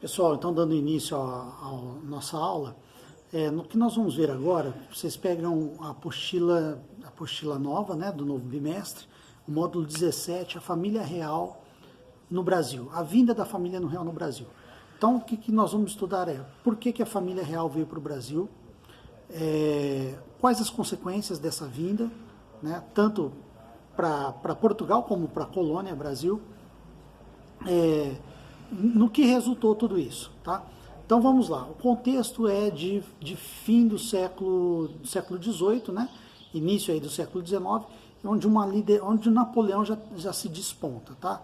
Pessoal, então dando início à nossa aula, no que nós vamos ver agora, vocês pegam a apostila nova, né, do novo bimestre, o módulo 17, a família real no Brasil, a vinda da família real no Brasil. Então, o que nós vamos estudar por que a família real veio para o Brasil, quais as consequências dessa vinda, né, tanto para Portugal como para a colônia Brasil, no que resultou tudo isso, tá? Então vamos lá, o contexto é de fim do século XVIII, né? Início aí do século XIX, onde Napoleão já se desponta, tá?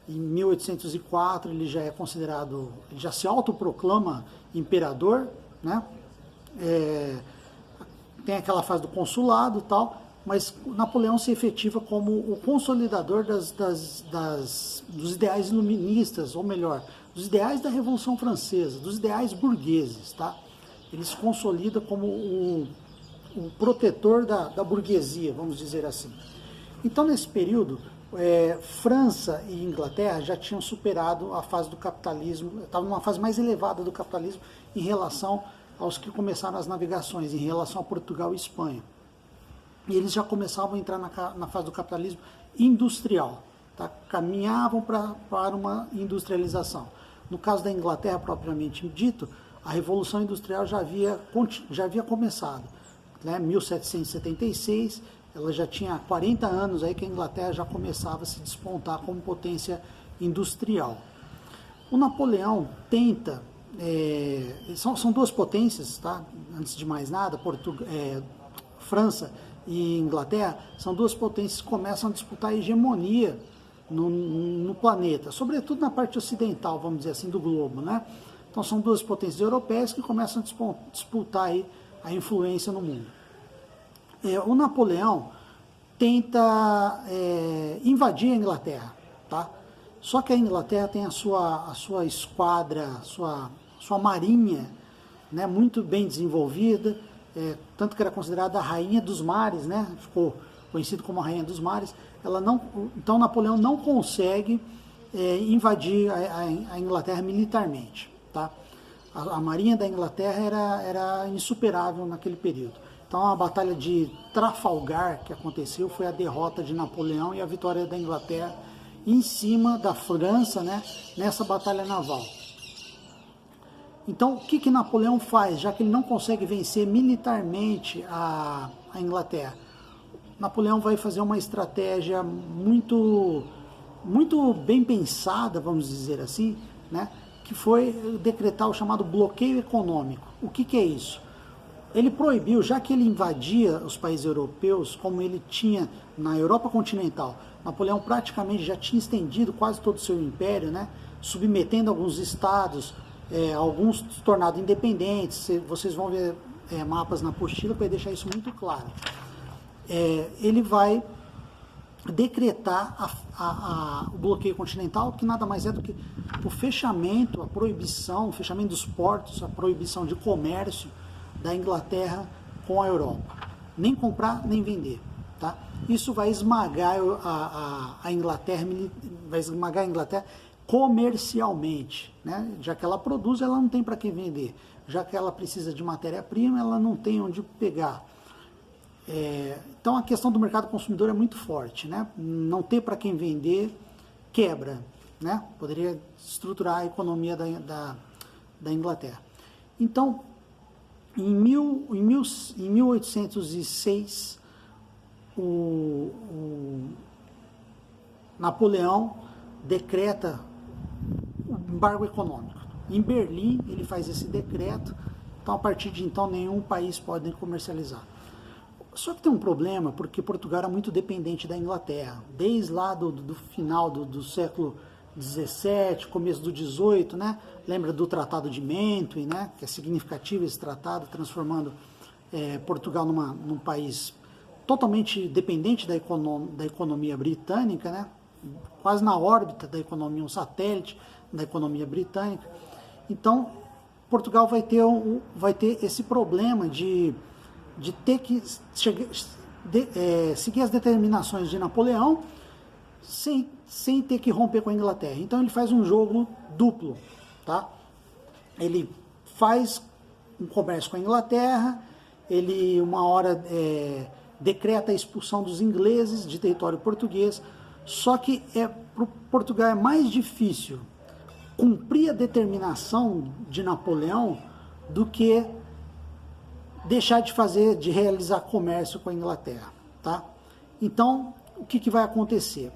Em 1804 ele já é considerado, ele já se autoproclama imperador, né? Tem aquela fase do consulado e tal, mas Napoleão se efetiva como o consolidador dos ideais iluministas, ou melhor, dos ideais da Revolução Francesa, dos ideais burgueses, tá? Ele se consolida como o protetor da burguesia, vamos dizer assim. Então, nesse período, França e Inglaterra já tinham superado a fase do capitalismo, estavam numa fase mais elevada do capitalismo em relação aos que começaram as navegações, em relação a Portugal e Espanha. E eles já começavam a entrar na fase do capitalismo industrial, tá? Caminhavam para uma industrialização. No caso da Inglaterra, propriamente dito, a Revolução Industrial já havia começado. Né? 1776, ela já tinha 40 anos aí que a Inglaterra já começava a se despontar como potência industrial. O Napoleão tenta, são duas potências, tá? Antes de mais nada, França e Inglaterra são duas potências que começam a disputar a hegemonia no planeta, sobretudo na parte ocidental, vamos dizer assim, do globo, né? Então são duas potências europeias que começam a disputar aí a influência no mundo. O Napoleão tenta invadir a Inglaterra, tá? Só que a Inglaterra tem a sua esquadra, sua marinha, né, muito bem desenvolvida, tanto que era considerada a rainha dos mares, né? Ficou conhecido como a rainha dos mares. Então Napoleão não consegue invadir a Inglaterra militarmente, tá? A marinha da Inglaterra era insuperável naquele período. Então a batalha de Trafalgar que aconteceu foi a derrota de Napoleão e a vitória da Inglaterra em cima da França, né, nessa batalha naval. Então, o que Napoleão faz, já que ele não consegue vencer militarmente a Inglaterra? Napoleão vai fazer uma estratégia muito bem pensada, vamos dizer assim, né? Que foi decretar o chamado bloqueio econômico. O que é isso? Ele proibiu, já que ele invadia os países europeus, como ele tinha na Europa continental, Napoleão praticamente já tinha estendido quase todo o seu império, né? Submetendo alguns estados, alguns tornados independentes. Vocês vão ver mapas na apostila para deixar isso muito claro. Ele vai decretar o bloqueio continental, que nada mais é do que o fechamento, a proibição, o fechamento dos portos, a proibição de comércio da Inglaterra com a Europa. Nem comprar, nem vender. Tá? Isso vai esmagar a Inglaterra, vai esmagar a Inglaterra comercialmente, né? Já que ela produz, ela não tem para quem vender. Já que ela precisa de matéria-prima, ela não tem onde pegar. Então a questão do mercado consumidor é muito forte, né? Não ter para quem vender quebra, né? Poderia estruturar a economia da Inglaterra. Então, em 1806, o Napoleão decreta o embargo econômico. Em Berlim ele faz esse decreto, então a partir de então nenhum país pode comercializar. Só que tem um problema, porque Portugal era muito dependente da Inglaterra, desde lá do final do século XVII, começo do XVIII, né? Lembra do Tratado de Mantwin, né? Que é significativo esse tratado, transformando Portugal num país totalmente dependente da economia britânica, né? Quase na órbita da economia, um satélite da economia britânica. Então, Portugal vai ter esse problema de ter que seguir as determinações de Napoleão sem ter que romper com a Inglaterra. Então ele faz um jogo duplo, tá? ele faz um comércio com a Inglaterra, ele uma hora decreta a expulsão dos ingleses de território português, só que para Portugal é mais difícil cumprir a determinação de Napoleão do que deixar de realizar comércio com a Inglaterra, tá? Então, o que vai acontecer?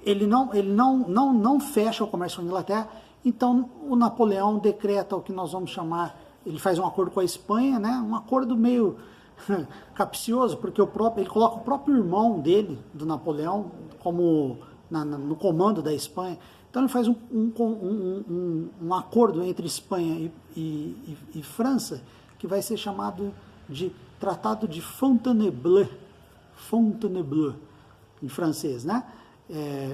Ele não fecha o comércio com a Inglaterra, então o Napoleão decreta o que nós vamos chamar, ele faz um acordo com a Espanha, né? Um acordo meio capcioso, porque ele coloca o próprio irmão dele, do Napoleão, como no comando da Espanha. Então ele faz um acordo entre Espanha e França, que vai ser chamado de Tratado de Fontainebleau, em francês, né?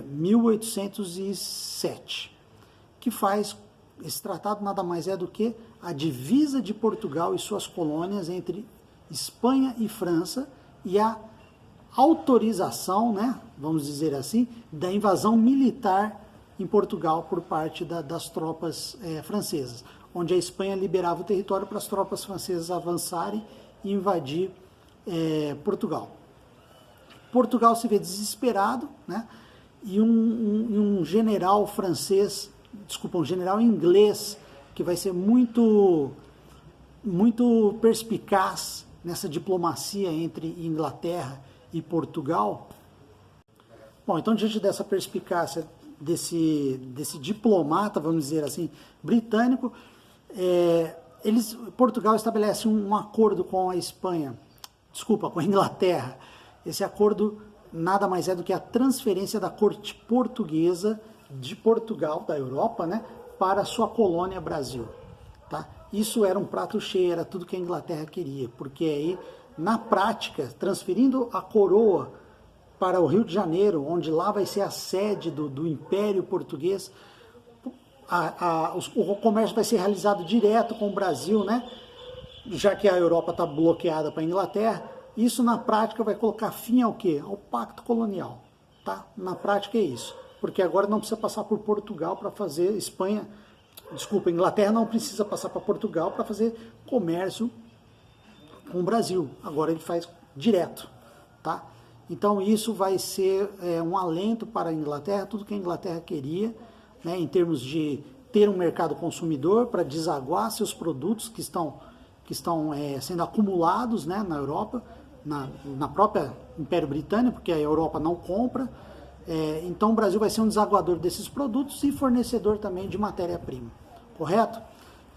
1807, que faz, esse tratado nada mais é do que a divisa de Portugal e suas colônias entre Espanha e França e a autorização, né, vamos dizer assim, da invasão militar em Portugal por parte das tropas francesas, onde a Espanha liberava o território para as tropas francesas avançarem e invadir Portugal. Portugal se vê desesperado, né, e um general um general inglês, que vai ser muito perspicaz nessa diplomacia entre Inglaterra e Portugal. Bom, então diante dessa perspicácia desse diplomata, vamos dizer assim, britânico, Portugal estabelece um acordo com a com a Inglaterra. Esse acordo nada mais é do que a transferência da corte portuguesa de Portugal, da Europa, né, para a sua colônia Brasil. Tá? Isso era um prato cheio, era tudo que a Inglaterra queria, porque aí, na prática, transferindo a coroa para o Rio de Janeiro, onde lá vai ser a sede do Império Português, o comércio vai ser realizado direto com o Brasil, né? Já que a Europa está bloqueada para a Inglaterra. Isso na prática vai colocar fim ao quê? Ao pacto colonial, tá? Na prática é isso, porque agora não precisa passar por Portugal para fazer Inglaterra não precisa passar para Portugal para fazer comércio com o Brasil, agora ele faz direto, tá? Então isso vai ser um alento para a Inglaterra, tudo que a Inglaterra queria, né, em termos de ter um mercado consumidor para desaguar seus produtos que estão sendo acumulados, né, na Europa, na própria Império Britânico, porque a Europa não compra. Então o Brasil vai ser um desaguador desses produtos e fornecedor também de matéria-prima, correto?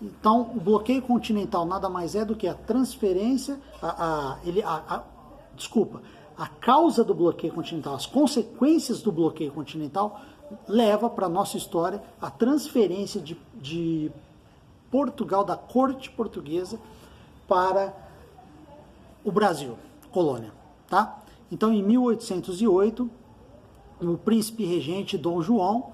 Então o bloqueio continental nada mais é do que a transferência, a causa do bloqueio continental, as consequências do bloqueio continental leva para a nossa história a transferência de Portugal, da corte portuguesa, para o Brasil, colônia, tá? Então, em 1808, o príncipe regente Dom João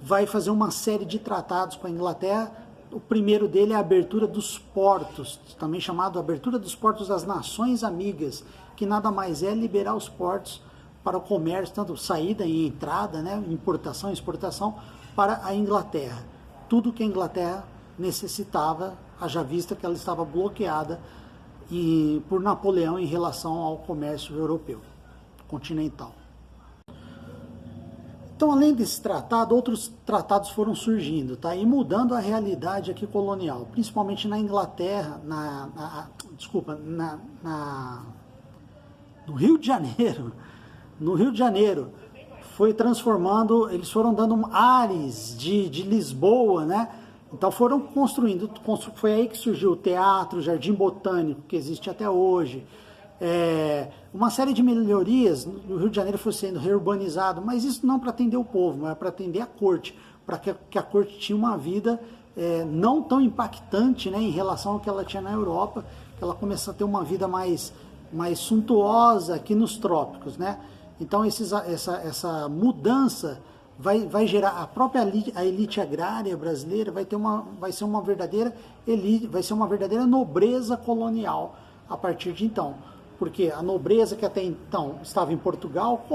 vai fazer uma série de tratados com a Inglaterra. O primeiro dele é a abertura dos portos, também chamado abertura dos portos das Nações Amigas, que nada mais é liberar os portos para o comércio, tanto saída e entrada, né, importação e exportação, para a Inglaterra. Tudo que a Inglaterra necessitava, haja vista que ela estava bloqueada por Napoleão em relação ao comércio europeu, continental. Então, além desse tratado, outros tratados foram surgindo, tá? E mudando a realidade aqui colonial, principalmente na Inglaterra, no Rio de Janeiro. No Rio de Janeiro, foi transformando, eles foram dando ares de Lisboa, né? Então foram construindo, foi aí que surgiu o teatro, o Jardim Botânico, que existe até hoje. Uma série de melhorias, no Rio de Janeiro foi sendo reurbanizado, mas isso não para atender o povo, mas para atender a corte, para que a corte tinha uma vida não tão impactante, né, em relação ao que ela tinha na Europa, que ela começou a ter uma vida mais suntuosa aqui nos trópicos, né? Então essa mudança vai gerar a elite agrária brasileira vai ser uma verdadeira elite, vai ser uma verdadeira nobreza colonial a partir de então, porque a nobreza que até então estava em Portugal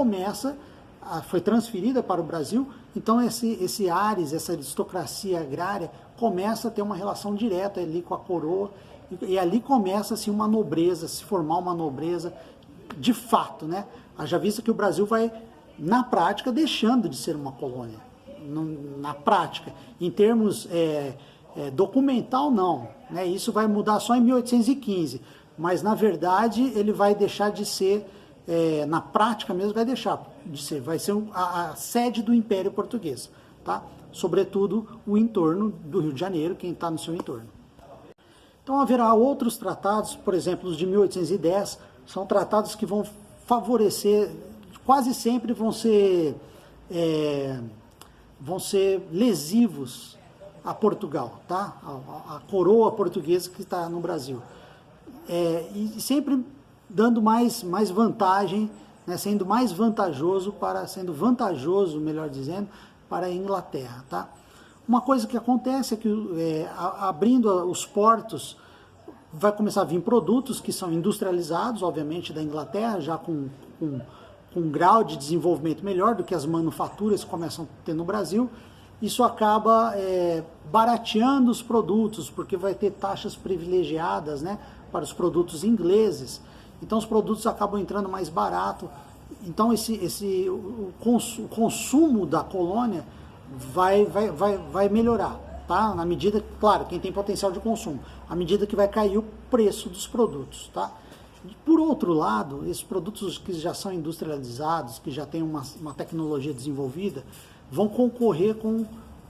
foi transferida para o Brasil Então esse Ares, essa aristocracia agrária, começa a ter uma relação direta ali com a coroa, e ali começa assim, uma nobreza, se formar uma nobreza de fato, né? Haja vista que o Brasil vai, na prática, deixando de ser uma colônia. Na prática, em termos documental, não, né? Isso vai mudar só em 1815, mas na verdade ele vai deixar de ser, na prática mesmo, vai deixar de ser, vai ser a sede do Império Português, tá? Sobretudo o entorno do Rio de Janeiro, quem está no seu entorno. Então haverá outros tratados, por exemplo, os de 1810, são tratados que vão favorecer, quase sempre vão ser lesivos a Portugal, tá? A coroa portuguesa que está no Brasil. E sempre dando mais vantagem, né, sendo vantajoso, melhor dizendo, para a Inglaterra, tá? Uma coisa que acontece é que, abrindo os portos, vai começar a vir produtos que são industrializados, obviamente, da Inglaterra, já com um grau de desenvolvimento melhor do que as manufaturas que começam a ter no Brasil. Isso acaba barateando os produtos, porque vai ter taxas privilegiadas, né, para os produtos ingleses. Então os produtos acabam entrando mais barato. Então o consumo da colônia vai melhorar, tá? Na medida, claro, quem tem potencial de consumo, à medida que vai cair o preço dos produtos, tá? Por outro lado, esses produtos que já são industrializados, que já têm uma tecnologia desenvolvida, vão concorrer com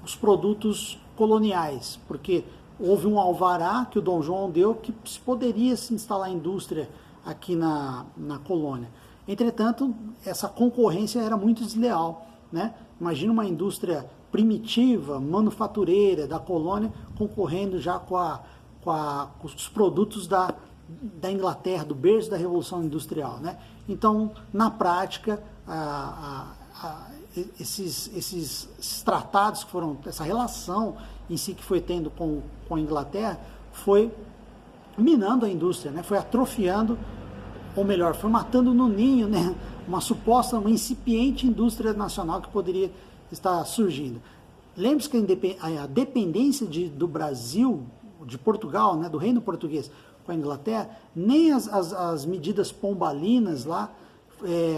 os produtos coloniais, porque houve um alvará que o Dom João deu que poderia se instalar indústria aqui na colônia. Entretanto, essa concorrência era muito desleal, né? Imagina uma indústria primitiva, manufatureira da colônia, concorrendo já com os produtos da Inglaterra, do berço da Revolução Industrial, né? Então, na prática, esses tratados que foram, essa relação em si que foi tendo com a Inglaterra, foi minando a indústria, né? Foi atrofiando, ou melhor, foi matando no ninho, né, uma incipiente indústria nacional que poderia estar surgindo. Lembre-se que a dependência do Brasil, de Portugal, né, do Reino Português com a Inglaterra, nem as medidas pombalinas lá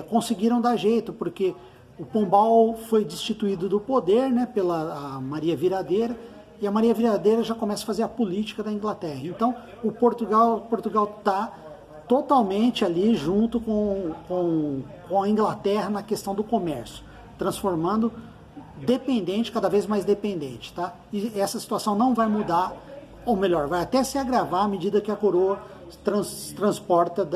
conseguiram dar jeito, porque o Pombal foi destituído do poder, né, pela Maria Viradeira, e a Maria Viradeira já começa a fazer a política da Inglaterra. Então, Portugal está totalmente ali junto com a Inglaterra na questão do comércio, transformando dependente, cada vez mais dependente, tá? E essa situação não vai mudar, ou melhor, vai até se agravar à medida que a coroa transporta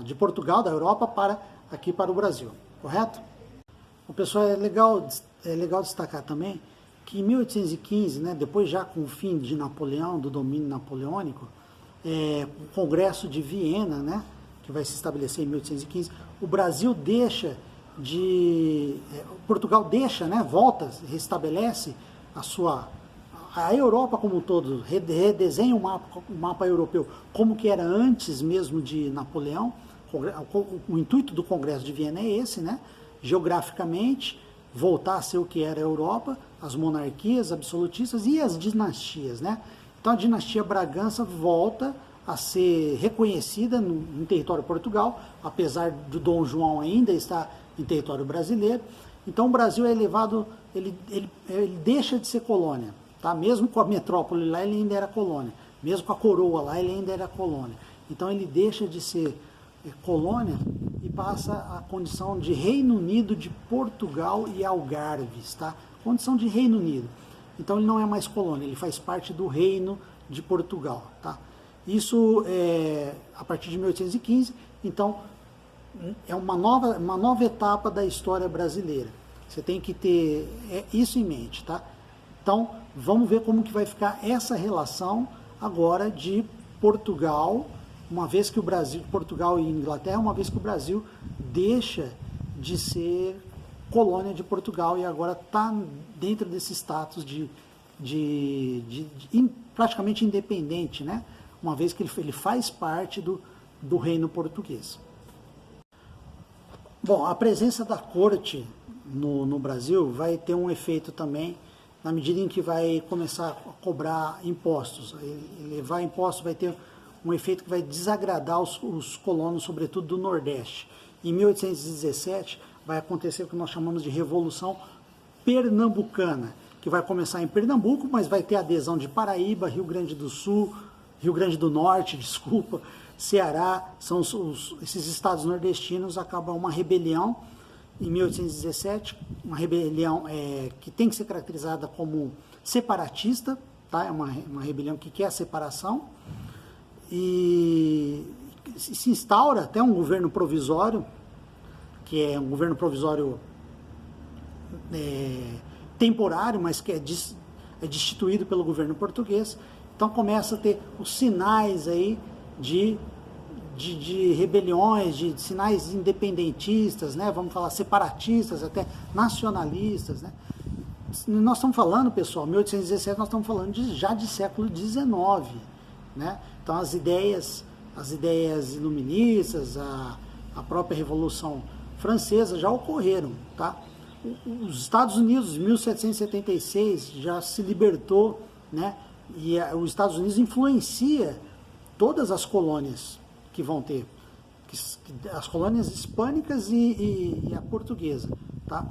de Portugal, da Europa, aqui para o Brasil, correto? O pessoal, é legal destacar também que em 1815, né, depois já com o fim de Napoleão, do domínio napoleônico, o Congresso de Viena, né, que vai se estabelecer em 1815, o Brasil deixa Portugal deixa, né, volta, restabelece a Europa como um todo, redesenha o mapa europeu como que era antes mesmo de Napoleão. O intuito do Congresso de Viena é esse, né, geograficamente, voltar a ser o que era a Europa, as monarquias absolutistas e as dinastias, né? Então a dinastia Bragança volta a ser reconhecida no território de Portugal, apesar do Dom João ainda estar em território brasileiro. Então o Brasil é elevado, ele deixa de ser colônia, tá? Mesmo com a metrópole lá, ele ainda era colônia. Mesmo com a coroa lá, ele ainda era colônia. Então ele deixa de ser colônia e passa a condição de Reino Unido de Portugal e Algarves, tá? Condição de Reino Unido. Então ele não é mais colônia, ele faz parte do Reino de Portugal, tá? Isso a partir de 1815, então é uma nova etapa da história brasileira. Você tem que ter isso em mente, tá? Então vamos ver como que vai ficar essa relação agora de Portugal, uma vez que Portugal e Inglaterra, uma vez que o Brasil deixa de ser colônia de Portugal e agora está dentro desse status praticamente independente, né? Uma vez que ele faz parte do reino português. Bom, a presença da corte no Brasil vai ter um efeito também, na medida em que vai começar a cobrar impostos. Elevar impostos vai ter um efeito que vai desagradar os colonos, sobretudo do Nordeste. Em 1817 vai acontecer o que nós chamamos de Revolução Pernambucana, que vai começar em Pernambuco, mas vai ter adesão de Paraíba, Rio Grande do Sul, Rio Grande do Norte, desculpa, Ceará, são esses estados nordestinos. Acaba uma rebelião em 1817, uma rebelião que tem que ser caracterizada como separatista, tá? É uma rebelião que quer a separação, e se instaura até um governo provisório, que é um governo provisório temporário, mas que é destituído pelo governo português. Então começa a ter os sinais aí de rebeliões, de sinais independentistas, né? Vamos falar separatistas, até nacionalistas, né? Nós estamos falando, pessoal, 1817, nós estamos falando já de século XIX, né? Então as ideias iluministas, a própria Revolução Francesa já ocorreram, tá? Os Estados Unidos, em 1776, já se libertou, né? E os Estados Unidos influencia todas as colônias que vão ter, as colônias hispânicas e a portuguesa, tá?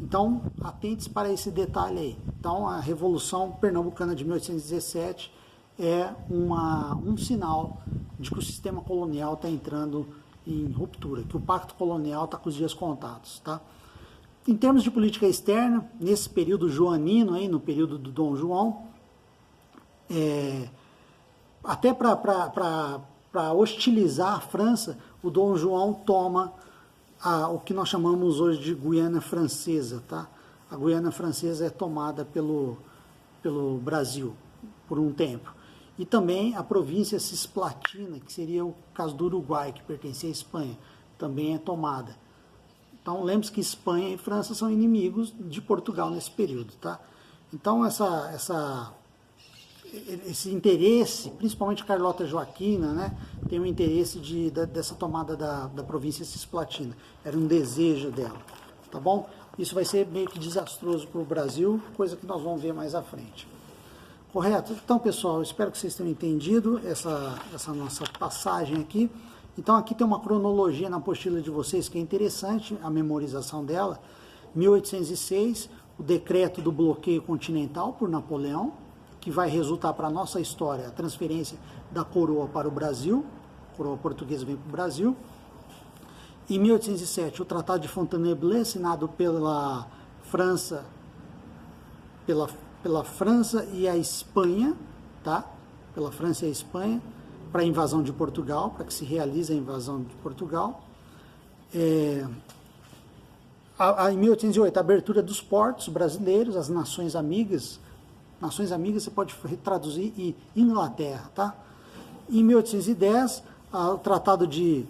Então, atente-se para esse detalhe aí. Então, a Revolução Pernambucana de 1817 é um sinal de que o sistema colonial está entrando em ruptura, que o pacto colonial está com os dias contados, tá? Em termos de política externa, nesse período joanino, aí, no período do Dom João, até para hostilizar a França, o Dom João toma o que nós chamamos hoje de Guiana Francesa, tá? A Guiana Francesa é tomada pelo Brasil por um tempo. E também a província Cisplatina, que seria o caso do Uruguai, que pertencia à Espanha, também é tomada. Então, lembre-se que Espanha e França são inimigos de Portugal nesse período, tá? Então, esse interesse, principalmente Carlota Joaquina, né, tem um interesse dessa tomada da província Cisplatina. Era um desejo dela, tá bom? Isso vai ser meio que desastroso para o Brasil, coisa que nós vamos ver mais à frente. Correto? Então, pessoal, espero que vocês tenham entendido essa nossa passagem aqui. Então, aqui tem uma cronologia na apostila de vocês que é interessante, a memorização dela. 1806, o decreto do bloqueio continental por Napoleão, que vai resultar para a nossa história a transferência da coroa para o Brasil, a coroa portuguesa vem para o Brasil. Em 1807, o Tratado de Fontainebleau, assinado pela França, pela França e a Espanha, tá? Pela França e a Espanha, para a invasão de Portugal, para que se realize a invasão de Portugal. Em 1808, a abertura dos portos brasileiros, as nações amigas você pode traduzir em Inglaterra, tá? Em 1810, o Tratado de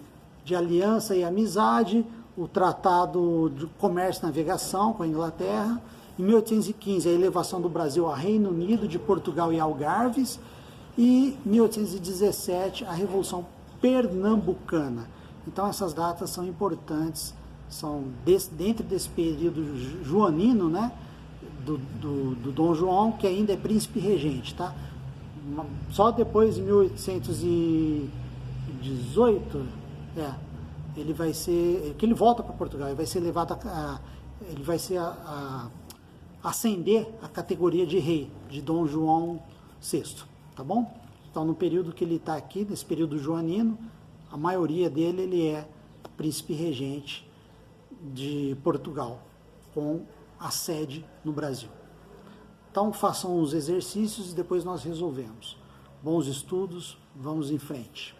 Aliança e Amizade, o Tratado de Comércio e Navegação com a Inglaterra. Em 1815, a elevação do Brasil a Reino Unido, de Portugal e Algarves. E 1817, a Revolução Pernambucana. Então, essas datas são importantes, são dentro desse período joanino, né? Do Dom João, que ainda é príncipe regente, tá? Só depois, em 1818, ele vai ser, que ele volta para Portugal, ele vai ser levado ele vai ser ascender a categoria de rei, de Dom João VI, tá bom? Então, no período que ele está aqui, nesse período joanino, a maioria dele, ele é príncipe regente de Portugal, com a sede no Brasil. Então, façam os exercícios e depois nós resolvemos. Bons estudos, vamos em frente.